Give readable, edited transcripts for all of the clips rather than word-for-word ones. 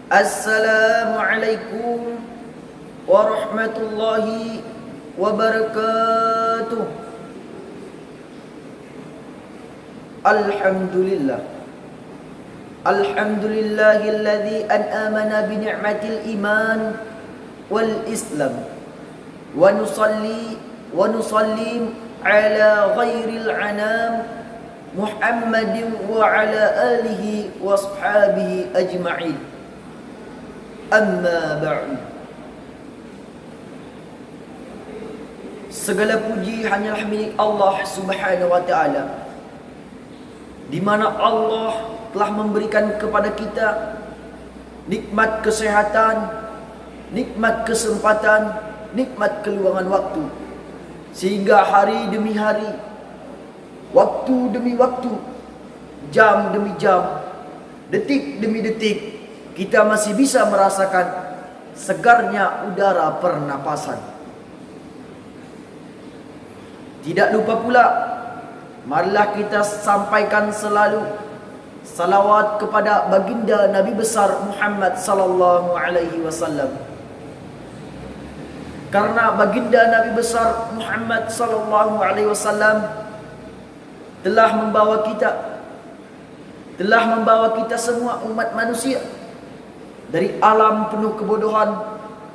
Assalamualaikum warahmatullahi wabarakatuh. Alhamdulillah. Alhamdulillahilladzi an'amana bi ni'matil iman wal islam. Wa nusalli wa nusallim ala ghairil anam Muhammadin wa ala alihi wa ashabihi ajma'in. Amma ba'du. Segala puji hanyalah milik Allah Subhanahu wa ta'ala, di mana Allah telah memberikan kepada kita nikmat kesehatan, nikmat kesempatan, nikmat keluangan waktu, sehingga hari demi hari, waktu demi waktu, jam demi jam, detik demi detik, kita masih bisa merasakan segarnya udara pernapasan. Tidak lupa pula, marilah kita sampaikan selalu salawat kepada baginda Nabi besar Muhammad sallallahu alaihi wasallam. Karena baginda Nabi besar Muhammad sallallahu alaihi wasallam telah membawa kita semua umat manusia dari alam penuh kebodohan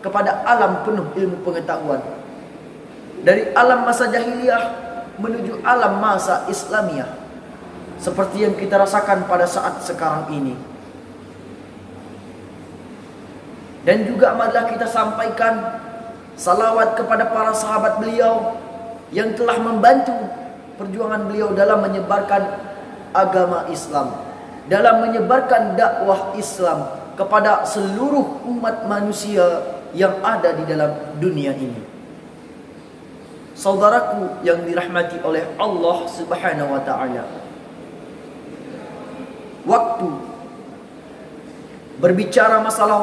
kepada alam penuh ilmu pengetahuan, dari alam masa jahiliyah menuju alam masa Islamiyah, seperti yang kita rasakan pada saat sekarang ini. Dan juga marilah kita sampaikan salawat kepada para sahabat beliau yang telah membantu perjuangan beliau dalam menyebarkan agama Islam, dalam menyebarkan dakwah Islam kepada seluruh umat manusia yang ada di dalam dunia ini. Saudaraku yang dirahmati oleh Allah Subhanahu wa ta'ala, waktu, berbicara masalah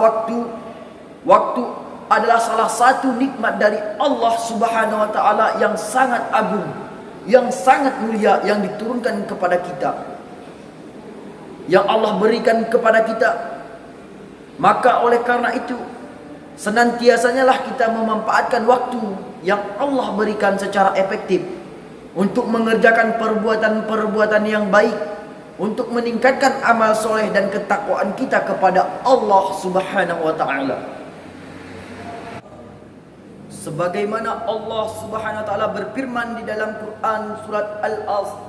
waktu adalah salah satu nikmat dari Allah Subhanahu wa ta'ala yang sangat agung, yang sangat mulia, yang diturunkan kepada kita, yang Allah berikan kepada kita. Maka oleh karena itu, senantiasanyalah kita memanfaatkan waktu yang Allah berikan secara efektif untuk mengerjakan perbuatan-perbuatan yang baik, untuk meningkatkan amal soleh dan ketakwaan kita kepada Allah Subhanahu wa ta'ala. Sebagaimana Allah Subhanahu wa ta'ala berfirman di dalam Quran surat Al-Asr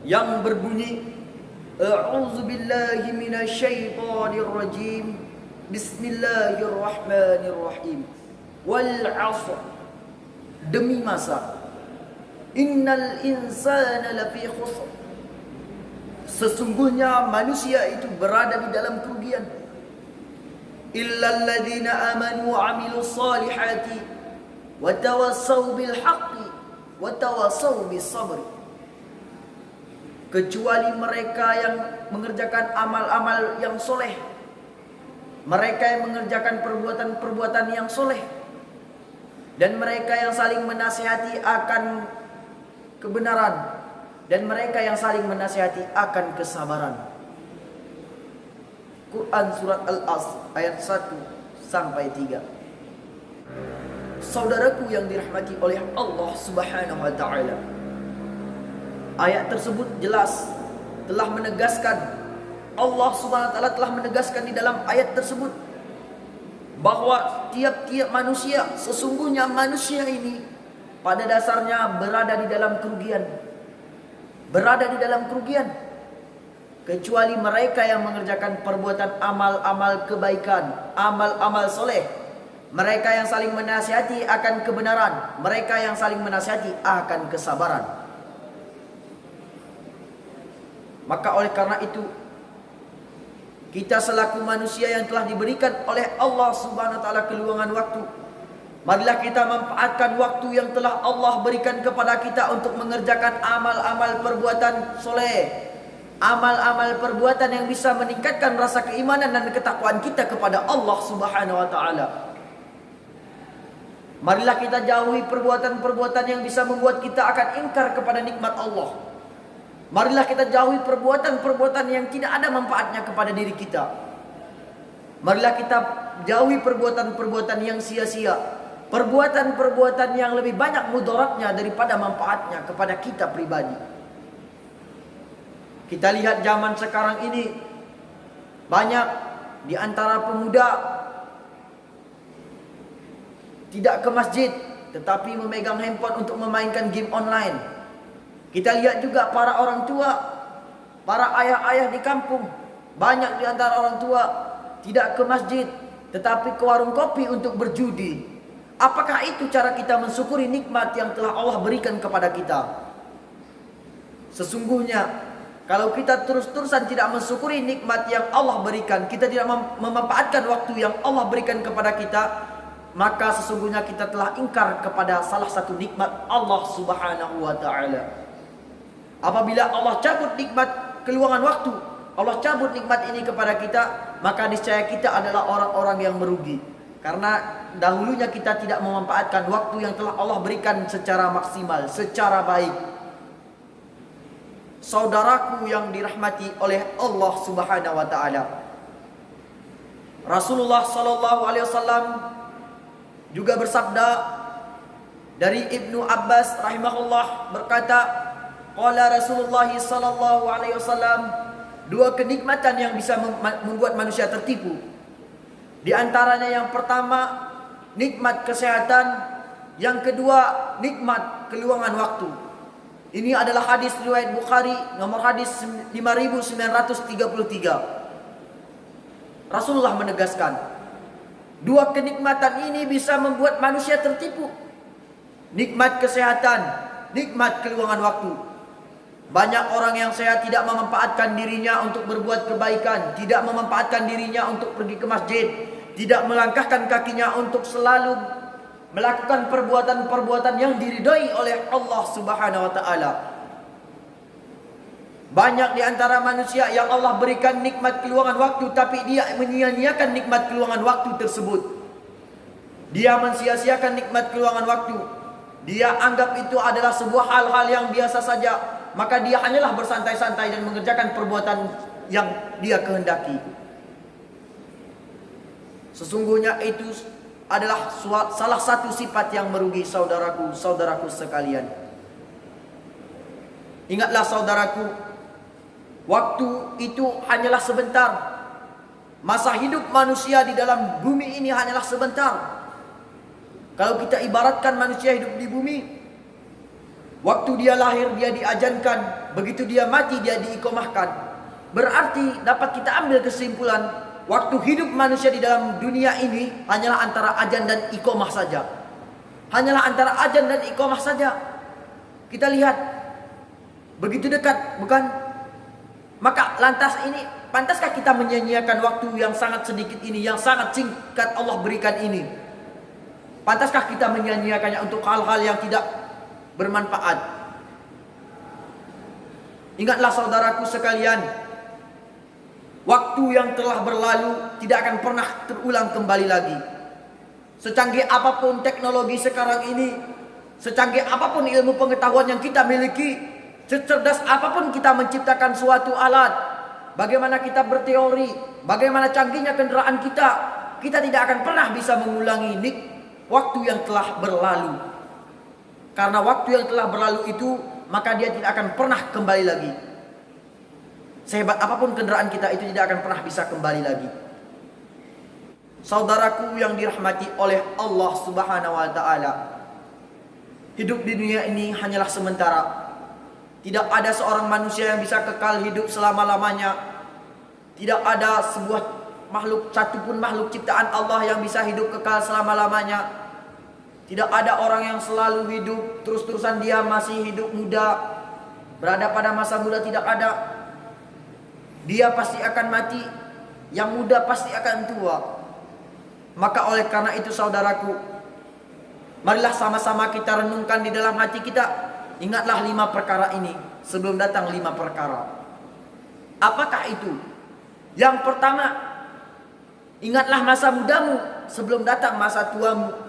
yang berbunyi, A'udzu billahi minasyaitonir rajim. Bismillahirrahmanirrahim. Wal 'asr, demi masa. Innal insana lafi khusr, sesungguhnya manusia itu berada di dalam kerugian. Illal ladzina amanu wa 'amilus solihati wa tawassaw bil haqqi wa tawassaw bis sabr, kecuali mereka yang mengerjakan amal-amal yang soleh, mereka yang mengerjakan perbuatan-perbuatan yang soleh, dan mereka yang saling menasihati akan kebenaran, dan mereka yang saling menasihati akan kesabaran. Quran surat Al-Asr ayat 1 sampai 3. Saudaraku yang dirahmati oleh Allah Subhanahu wa ta'ala, ayat tersebut jelas telah menegaskan, Allah Subhanahu wa ta'ala telah menegaskan di dalam ayat tersebut bahwa tiap-tiap manusia, sesungguhnya manusia ini pada dasarnya berada di dalam kerugian. Berada di dalam kerugian, kecuali mereka yang mengerjakan perbuatan amal-amal kebaikan, amal-amal soleh, mereka yang saling menasihati akan kebenaran, mereka yang saling menasihati akan kesabaran. Maka oleh karena itu, kita selaku manusia yang telah diberikan oleh Allah Subhanahu wa ta'ala keluangan waktu, marilah kita manfaatkan waktu yang telah Allah berikan kepada kita untuk mengerjakan amal-amal perbuatan soleh, amal-amal perbuatan yang bisa meningkatkan rasa keimanan dan ketakwaan kita kepada Allah Subhanahu wa ta'ala. Marilah kita jauhi perbuatan-perbuatan yang bisa membuat kita akan ingkar kepada nikmat Allah. Marilah kita jauhi perbuatan-perbuatan yang tidak ada manfaatnya kepada diri kita. Marilah kita jauhi perbuatan-perbuatan yang sia-sia, perbuatan-perbuatan yang lebih banyak mudaratnya daripada manfaatnya kepada kita pribadi. Kita lihat zaman sekarang ini, banyak di antara pemuda tidak ke masjid, tetapi memegang handphone untuk memainkan game online. Kita lihat juga para orang tua, para ayah-ayah di kampung, banyak di antara orang tua tidak ke masjid, tetapi ke warung kopi untuk berjudi. Apakah itu cara kita mensyukuri nikmat yang telah Allah berikan kepada kita? Sesungguhnya, kalau kita terus-terusan tidak mensyukuri nikmat yang Allah berikan, kita tidak memanfaatkan waktu yang Allah berikan kepada kita, maka sesungguhnya kita telah ingkar kepada salah satu nikmat Allah Subhanahu wa ta'ala. Apabila Allah cabut nikmat keluangan waktu, Allah cabut nikmat ini kepada kita, maka niscaya kita adalah orang-orang yang merugi. Karena dahulunya kita tidak memanfaatkan waktu yang telah Allah berikan secara maksimal, secara baik. Saudaraku yang dirahmati oleh Allah Subhanahu wa ta'ala, Rasulullah sallallahu alaihi wasallam juga bersabda dari Ibnu Abbas rahimahullah berkata, qala Rasulullah sallallahu alaihi wasallam, dua kenikmatan yang bisa membuat manusia tertipu. Di antaranya yang pertama, nikmat kesehatan. Yang kedua, nikmat keluangan waktu. Ini adalah hadis riwayat Bukhari, nomor hadis 5933. Rasulullah menegaskan, dua kenikmatan ini bisa membuat manusia tertipu. Nikmat kesehatan, nikmat keluangan waktu. Banyak orang yang sehat tidak memanfaatkan dirinya untuk berbuat kebaikan, tidak memanfaatkan dirinya untuk pergi ke masjid, tidak melangkahkan kakinya untuk selalu melakukan perbuatan-perbuatan yang diridhai oleh Allah Subhanahu wa ta'ala. Banyak di antara manusia yang Allah berikan nikmat keluangan waktu, tapi dia menyia-nyiakan nikmat keluangan waktu tersebut. Dia mensia-siakan nikmat keluangan waktu. Dia anggap itu adalah sebuah hal-hal yang biasa saja, maka dia hanyalah bersantai-santai dan mengerjakan perbuatan yang dia kehendaki. Sesungguhnya itu adalah salah satu sifat yang merugi saudaraku sekalian. Ingatlah saudaraku, waktu itu hanyalah sebentar. Masa hidup manusia di dalam bumi ini hanyalah sebentar. Kalau kita ibaratkan manusia hidup di bumi, waktu dia lahir dia diajankan, begitu dia mati dia diikomahkan. Berarti dapat kita ambil kesimpulan, waktu hidup manusia di dalam dunia ini hanyalah antara ajan dan ikomah saja. Hanyalah antara ajan dan ikomah saja. Kita lihat, begitu dekat, bukan? Maka lantas ini, pantaskah kita menyia-nyiakan waktu yang sangat sedikit ini, yang sangat singkat Allah berikan ini? Pantaskah kita menyia-nyiakannya untuk hal-hal yang tidak bermanfaat? Ingatlah saudaraku sekalian, waktu yang telah berlalu tidak akan pernah terulang kembali lagi. Secanggih apapun teknologi sekarang ini, secanggih apapun ilmu pengetahuan yang kita miliki, secerdas apapun kita menciptakan suatu alat, bagaimana kita berteori, bagaimana canggihnya kendaraan kita tidak akan pernah bisa mengulangi waktu yang telah berlalu. Karena waktu yang telah berlalu itu, maka dia tidak akan pernah kembali lagi. Sehebat apapun kendaraan kita, itu tidak akan pernah bisa kembali lagi. Saudaraku yang dirahmati oleh Allah Subhanahu wa ta'ala, hidup di dunia ini hanyalah sementara. Tidak ada seorang manusia yang bisa kekal hidup selama-lamanya. Tidak ada sebuah makhluk, satupun makhluk ciptaan Allah yang bisa hidup kekal selama-lamanya. Tidak ada orang yang selalu hidup terus-terusan dia masih hidup muda, berada pada masa muda, tidak ada. Dia pasti akan mati, yang muda pasti akan tua. Maka oleh karena itu saudaraku, marilah sama-sama kita renungkan di dalam hati kita. Ingatlah 5 perkara ini sebelum datang 5 perkara. Apakah itu? Yang pertama, ingatlah masa mudamu sebelum datang masa tuamu.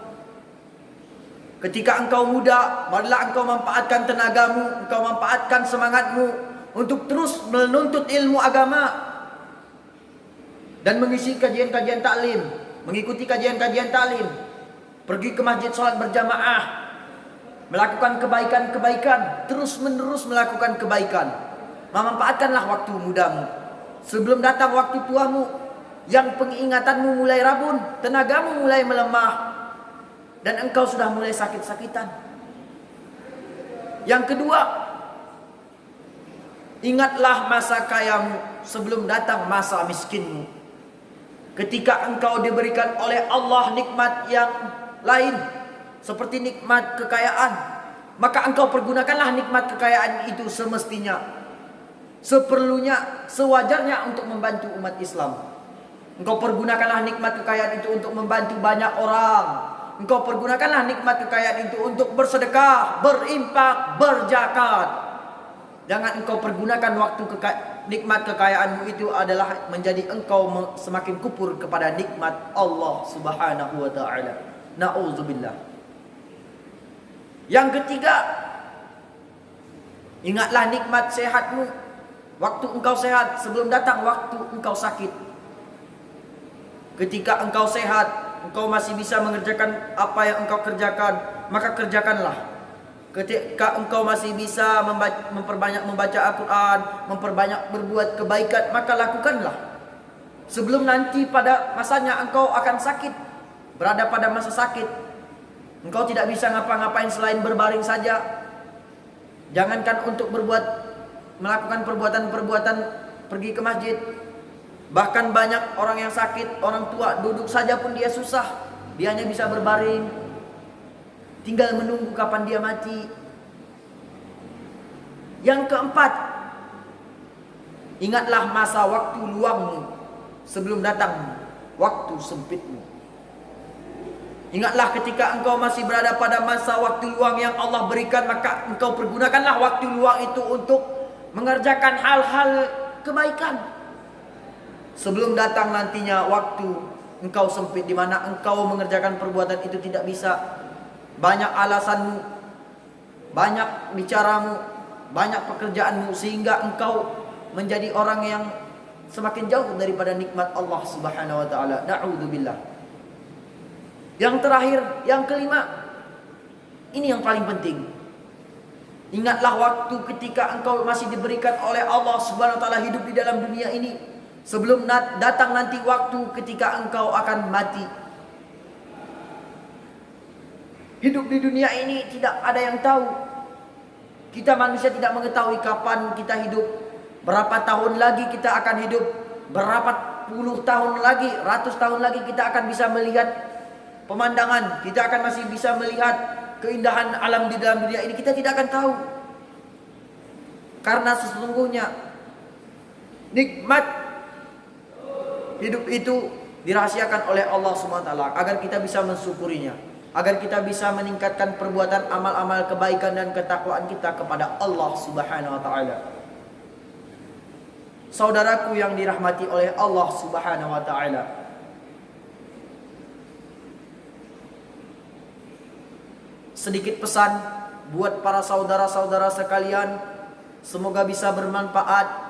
Ketika engkau muda, marilah engkau manfaatkan tenagamu, engkau manfaatkan semangatmu untuk terus menuntut ilmu agama. dan mengisi kajian-kajian taklim, mengikuti kajian-kajian taklim, pergi ke masjid sholat berjamaah, melakukan kebaikan-kebaikan, terus-menerus melakukan kebaikan. Memanfaatkanlah waktu mudamu sebelum datang waktu tuamu, yang pengingatanmu mulai rabun, tenagamu mulai melemah, dan engkau sudah mulai sakit-sakitan. Yang kedua, ingatlah masa kayamu sebelum datang masa miskinmu. Ketika engkau diberikan oleh Allah nikmat yang lain, seperti nikmat kekayaan, maka engkau pergunakanlah nikmat kekayaan itu semestinya, seperlunya, sewajarnya untuk membantu umat Islam. Engkau pergunakanlah nikmat kekayaan itu untuk membantu banyak orang. Engkau pergunakanlah nikmat kekayaan itu untuk bersedekah, berimpak, berzakat. Jangan engkau pergunakan waktu nikmat kekayaanmu itu adalah menjadi engkau semakin kufur kepada nikmat Allah Subhanahu wa taala. Nauzubillah. Yang ketiga, ingatlah nikmat sehatmu. Waktu engkau sehat sebelum datang waktu engkau sakit. Ketika engkau sehat, engkau masih bisa mengerjakan apa yang engkau kerjakan, maka kerjakanlah. Ketika engkau masih bisa memperbanyak membaca Al-Quran, memperbanyak berbuat kebaikan, maka lakukanlah. Sebelum nanti pada masanya engkau akan sakit, berada pada masa sakit, engkau tidak bisa ngapa-ngapain selain berbaring saja. Jangankan untuk melakukan perbuatan-perbuatan pergi ke masjid. Bahkan banyak orang yang sakit, orang tua, duduk saja pun dia susah. Dia hanya bisa berbaring, tinggal menunggu kapan dia mati. Yang keempat, ingatlah masa waktu luangmu sebelum datang waktu sempitmu. Ingatlah ketika engkau masih berada pada masa waktu luang yang Allah berikan, maka engkau pergunakanlah waktu luang itu untuk mengerjakan hal-hal kebaikan. Sebelum datang nantinya waktu engkau sempit, di mana engkau mengerjakan perbuatan itu tidak bisa. Banyak alasanmu, banyak bicaramu, banyak pekerjaanmu, sehingga engkau menjadi orang yang semakin jauh daripada nikmat Allah Subhanahu wa taala. Na'udzubillah. Yang terakhir, yang kelima, ini yang paling penting. Ingatlah waktu ketika engkau masih diberikan oleh Allah Subhanahu wa taala hidup di dalam dunia ini, sebelum datang nanti waktu ketika engkau akan mati. Hidup di dunia ini tidak ada yang tahu. Kita manusia tidak mengetahui kapan kita hidup, berapa tahun lagi kita akan hidup, berapa puluh tahun lagi, ratus tahun lagi kita akan bisa melihat pemandangan, kita akan masih bisa melihat keindahan alam di dalam dunia ini. Kita tidak akan tahu. Karena sesungguhnya nikmat hidup itu dirahasiakan oleh Allah SWT agar kita bisa mensyukurinya, agar kita bisa meningkatkan perbuatan amal-amal kebaikan dan ketakwaan kita kepada Allah Subhanahu wa taala. Saudaraku yang dirahmati oleh Allah Subhanahu wa taala, sedikit pesan buat para saudara-saudara sekalian, semoga bisa bermanfaat.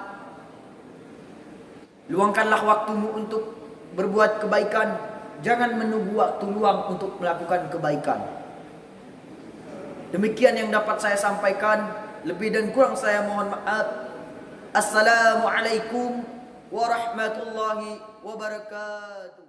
Luangkanlah waktumu untuk berbuat kebaikan. Jangan menunggu waktu luang untuk melakukan kebaikan. Demikian yang dapat saya sampaikan. Lebih dan kurang saya mohon maaf. Assalamualaikum warahmatullahi wabarakatuh.